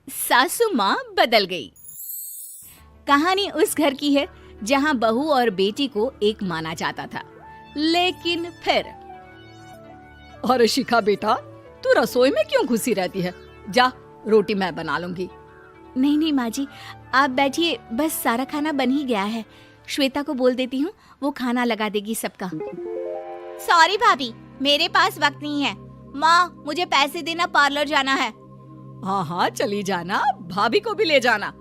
सासू माँ बदल गई। कहानी उस घर की है जहाँ बहू और बेटी को एक माना जाता था, लेकिन फिर अरे शिखा बेटा, तू रसोई में क्यों घुसी रहती है? जा, रोटी मैं बना लूंगी। नहीं नहीं माँ जी, आप बैठिए, बस सारा खाना बन ही गया है। श्वेता को बोल देती हूँ, वो खाना लगा देगी सबका। सॉरी भाभी, मेरे पास वक्त नहीं है। माँ, मुझे पैसे देना, पार्लर जाना है। हाँ हाँ चली जाना, भाभी को भी ले जाना।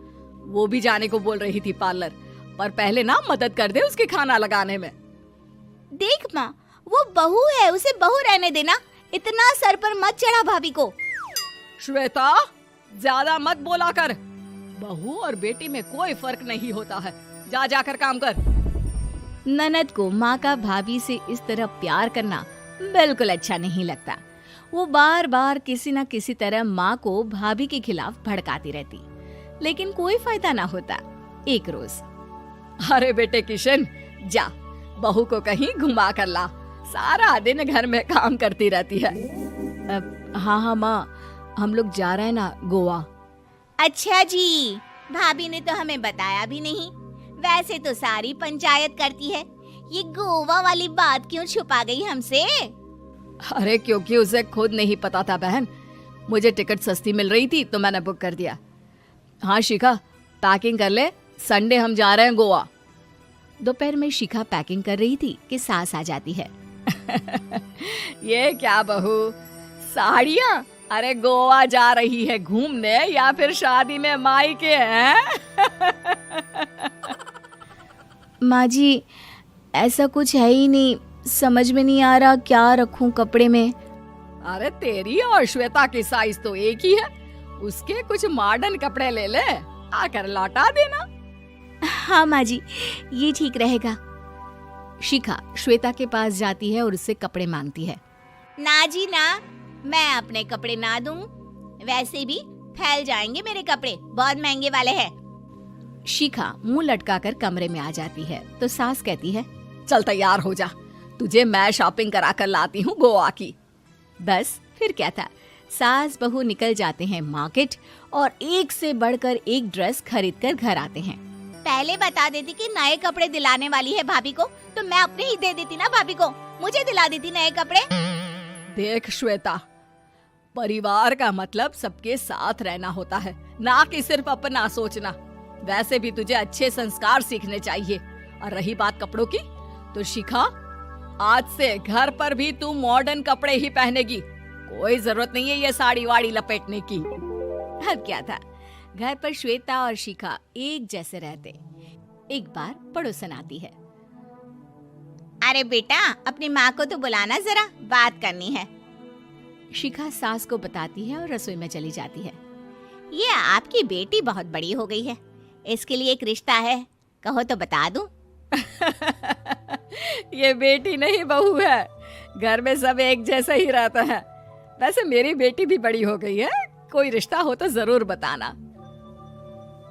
वो भी जाने को बोल रही थी पार्लर, पर पहले ना मदद कर दे उसके खाना लगाने में। देख माँ, वो बहू है, उसे बहू रहने देना, इतना सर पर मत चढ़ा भाभी को। श्वेता, ज्यादा मत बोला कर। बहू और बेटी में कोई फर्क नहीं होता है। जा जाकर काम कर। ननद को माँ का भाभी से इस तरह प्यार करना बिल्कुल अच्छा नहीं लगता। वो बार बार किसी न किसी तरह माँ को भाभी के खिलाफ भड़काती रहती, लेकिन कोई फायदा ना होता। एक रोज, अरे बेटे किशन, जा बहू को कहीं घुमा कर ला, सारा दिन घर में काम करती रहती है। हाँ हाँ माँ, हम लोग जा रहे हैं ना गोवा। अच्छा जी, भाभी ने तो हमें बताया भी नहीं। वैसे तो सारी पंचायत करती है, ये गोवा वाली बात क्यों छुपा गई हमसे? अरे क्योंकि उसे खुद नहीं पता था बहन। मुझे टिकट सस्ती मिल रही थी तो मैंने बुक कर दिया। हाँ शिखा, पैकिंग कर ले, संडे हम जा रहे हैं गोवा। दोपहर में शिखा पैकिंग कर रही थी कि सास आ जाती है। ये क्या बहू, साड़ियाँ? अरे गोवा जा रही है घूमने या फिर शादी में मायके हैं? माँ जी, ऐसा कुछ है ही नहीं, समझ में नहीं आ रहा क्या रखूं कपड़े में। अरे तेरी और श्वेता की साइज तो एक ही है, उसके कुछ मॉडर्न कपड़े ले ले, आकर लौटा देना। हाँ माँ जी, ये ठीक रहेगा। शिखा श्वेता के पास जाती है और उससे कपड़े मांगती है। ना जी ना, मैं अपने कपड़े ना दूं, वैसे भी फैल जाएंगे मेरे कपड़े, बहुत महंगे वाले हैं। शिखा मुंह लटकाकर कमरे में आ जाती है तो सास कहती है, चल तैयार हो जा, तुझे मैं शॉपिंग करा कर लाती हूँ गोवा की। बस फिर क्या था, सास बहू निकल जाते हैं मार्केट और एक से बढ़कर एक ड्रेस खरीद कर घर आते हैं। पहले बता देती कि नए कपड़े दिलाने वाली है भाभी को, तो मैं अपने ही दे देती ना भाभी को, मुझे दिला देती नए कपड़े। देख श्वेता, परिवार का मतलब सबके साथ रहना होता है, ना कि सिर्फ अपना सोचना। वैसे भी तुझे अच्छे संस्कार सीखने चाहिए। और रही बात कपड़ों की, तो शिखा, आज से घर पर भी तू मॉडर्न कपड़े ही पहनेगी। कोई जरूरत नहीं है ये साड़ी वाड़ी लपेटने की। अब क्या था, घर पर श्वेता और शिखा एक जैसे रहते। एक बार पड़ोसन आती है। अरे बेटा, अपनी माँ को तो बुलाना, जरा बात करनी है। शिखा सास को बताती है और रसोई में चली जाती है। ये आपकी बेटी बहुत बड़ी हो गई है, इसके लिए एक रिश्ता है, कहो तो बता दूं। ये बेटी नहीं बहू है, घर में सब एक जैसा ही रहता है। वैसे मेरी बेटी भी बड़ी हो गई है, कोई रिश्ता हो तो जरूर बताना।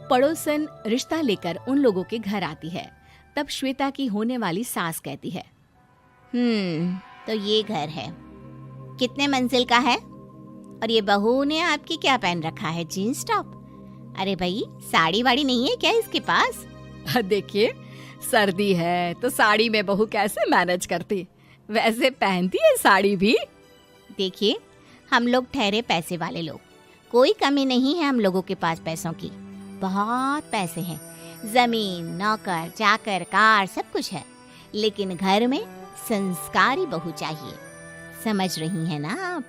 पड़ोसन रिश्ता लेकर उन लोगों के घर आती है। तब श्वेता की होने वाली सास कहती है, तो ये घर है, कितने मंजिल का है? और ये बहू ने आपकी क्या पहन रखा है, जीन्स टॉप? अरे भाई, साड़ी वाड़ी नहीं है क्या इसके पास? देखिए, सर्दी है तो साड़ी में बहू कैसे मैनेज करती, वैसे पहनती है साड़ी भी। देखिए, हम लोग ठहरे पैसे वाले लोग, कोई कमी नहीं है हम लोगों के पास पैसों की, बहुत पैसे हैं, जमीन, नौकर चाकर, कार, सब कुछ है, लेकिन घर में संस्कारी बहू चाहिए। समझ रही हैं ना आप?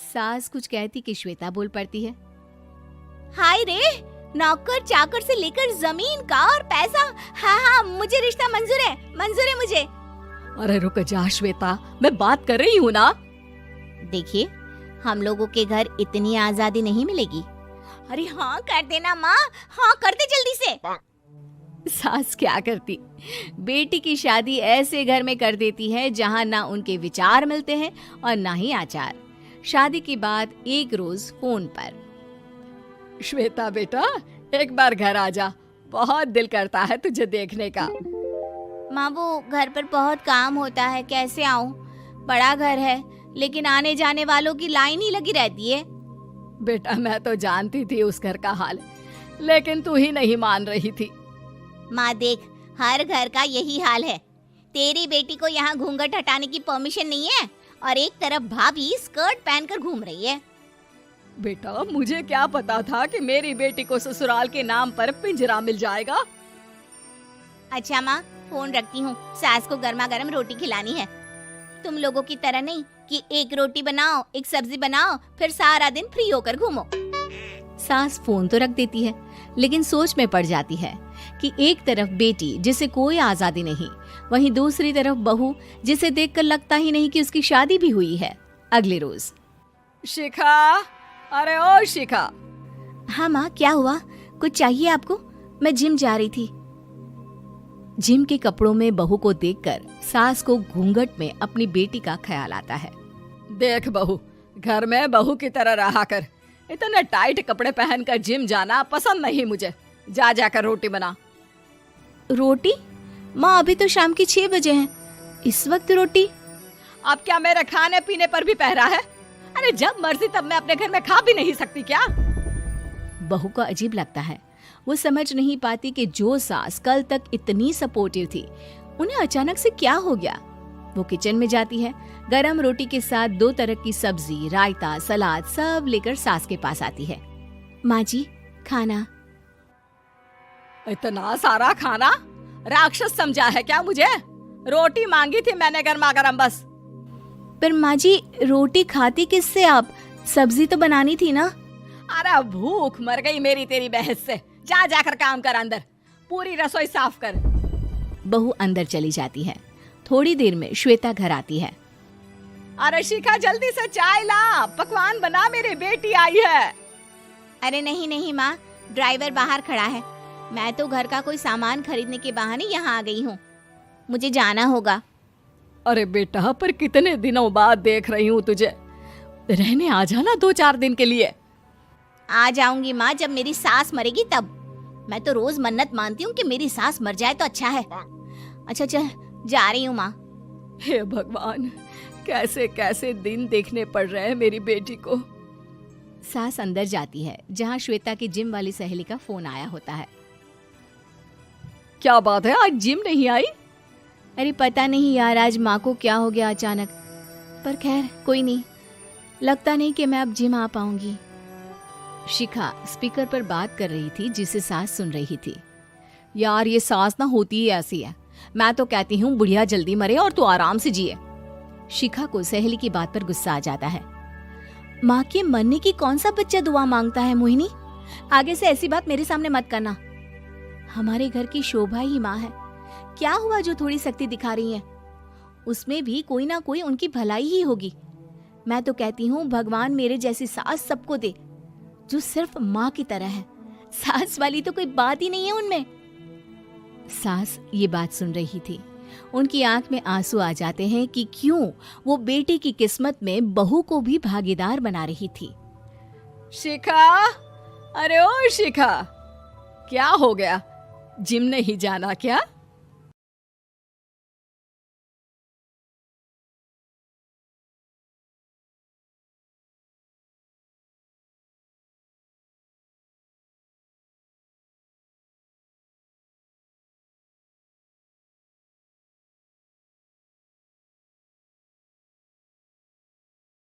सास कुछ कहती कि श्वेता बोल पड़ती है, हाय रे, नौकर चाकर से लेकर जमीन, कार, पैसा, हाँ, मुझे रिश्ता मंजूर है मुझे। अरे रुक जा श्वेता, मैं बात कर रही हूँ ना। देखिए, हम लोगों के घर इतनी आजादी नहीं मिलेगी। अरे हाँ कर देना माँ, हाँ कर दे जल्दी से। सास क्या करती, बेटी की शादी ऐसे घर में कर देती है जहाँ ना उनके विचार मिलते हैं और ना ही आचार। शादी के बाद एक रोज फोन पर, श्वेता बेटा, एक बार घर आ जा, बहुत दिल करता है तुझे देखने का। माँ, वो घर पर बहुत काम होता है, कैसे आऊँ? बड़ा घर है, लेकिन आने जाने वालों की लाइन ही लगी रहती है। बेटा मैं तो जानती थी उस घर का हाल, लेकिन तू ही नहीं मान रही थी। माँ देख, हर घर का यही हाल है। तेरी बेटी को यहाँ घूंघट हटाने की परमिशन नहीं है और एक तरफ भाभी स्कर्ट पहनकर घूम रही है। बेटा मुझे क्या पता था कि मेरी बेटी को ससुराल के नाम पर पिंजरा मिल जाएगा। अच्छा माँ, फोन रखती हूँ, सास को गर्मा गर्म रोटी खिलानी है। तुम लोगों की तरह नहीं कि एक रोटी बनाओ, एक सब्जी बनाओ, फिर सारा दिन फ्री होकर घूमो। सास फोन तो रख देती है, लेकिन सोच में पड़ जाती है कि एक तरफ बेटी जिसे कोई आजादी नहीं, वहीं दूसरी तरफ बहू जिसे देखकर लगता ही नहीं कि उसकी शादी भी हुई है। अगले रोज। शिखा, अरे ओ शिखा। हाँ माँ, क्या हुआ? कुछ चाहिए आपको? मैं जिम जा रही थी। जिम के कपड़ों में बहू को देखकर सास को घूंघट में अपनी बेटी का ख्याल आता है। देख बहू, घर में बहू की तरह रहा कर। इतने टाइट कपड़े पहनकर जिम जाना पसंद नहीं मुझे। जा जाकर रोटी बना। रोटी? माँ अभी तो शाम की 6 बजे हैं, इस वक्त रोटी? अब क्या मेरे खाने पीने पर भी पहरा है? अरे जब मर्जी तब मैं अपने घर में खा भी नहीं सकती क्या? बहू को अजीब लगता है। वो समझ नहीं पाती कि जो सास कल तक इतनी सपोर्टिव थी, उन्हें अचानक से क्या हो गया। वो किचन में जाती है, गरम रोटी के साथ 2 तरह की सब्जी, रायता, सलाद सब लेकर सास के पास आती है। माँ जी, खाना। इतना सारा खाना? राक्षस समझा है क्या मुझे? रोटी मांगी थी मैंने गर्मा गर्म बस। पर माँ जी, रोटी खाती किससे आप? सब्जी तो बनानी थी ना। अरे भूख मर गई मेरी तेरी बहस से। जा जाकर काम कर, अंदर पूरी रसोई साफ कर। बहू अंदर चली जाती है। थोड़ी देर में श्वेता घर आती है। अरे शिखा, जल्दी से चाय ला, पकवान बना, मेरी बेटी आई है। अरे नहीं नहीं माँ, ड्राइवर बाहर खड़ा है। मैं तो घर का कोई सामान खरीदने के बहाने यहाँ आ गई हूँ, मुझे जाना होगा। अरे बेटा, पर कितने दिनों बाद देख रही हूँ तुझे, रहने आ जाना 2-4 दिन के लिए। आ जाऊंगी माँ, जब मेरी सास मरेगी तब। मैं तो रोज मन्नत मानती हूँ कि मेरी सास मर जाए तो अच्छा है। अच्छा चल, जा रही हूँ माँ। हे भगवान, कैसे कैसे दिन देखने पड़ रहे हैं मेरी बेटी को। सास अंदर जाती है, जहाँ श्वेता की जिम वाली सहेली का फोन आया होता है। क्या बात है, आज जिम नहीं आई? अरे पता नहीं यार, आज माँ को क्या हो गया अचानक। पर खैर कोई नहीं, लगता नहीं कि मैं अब जिम आ पाऊंगी। शिखा स्पीकर पर बात कर रही थी, जिसे सास सुन रही थी। यार ये सास ना होती ही ऐसी है। मैं तो कहती हूँ बुढ़िया जल्दी मरे और तू आराम से जिए। शिखा को सहेली की बात पर गुस्सा आ जाता है। माँ के मरने की कौन सा बच्चा दुआ मांगता है मोहिनी? आगे से ऐसी बात मेरे सामने मत करना। हमारे घर की शोभा ही माँ है। क्या हुआ जो थोड़ी सख्ती दिखा रही है? उसमें भी कोई ना कोई उनकी भलाई ही होगी। मैं तो कहती हूँ भगवान मेरे जैसी सास सबको दे, जो सिर्फ माँ की तरह है। सास वाली तो कोई बात ही नहीं है उनमें। सास ये बात सुन रही थी। उनकी आंख में आंसू आ जाते हैं कि क्यों वो बेटी की किस्मत में बहू को भी भागीदार बना रही थी। शिखा, अरे ओ शिखा, क्या हो गया? जिम नहीं जाना क्या?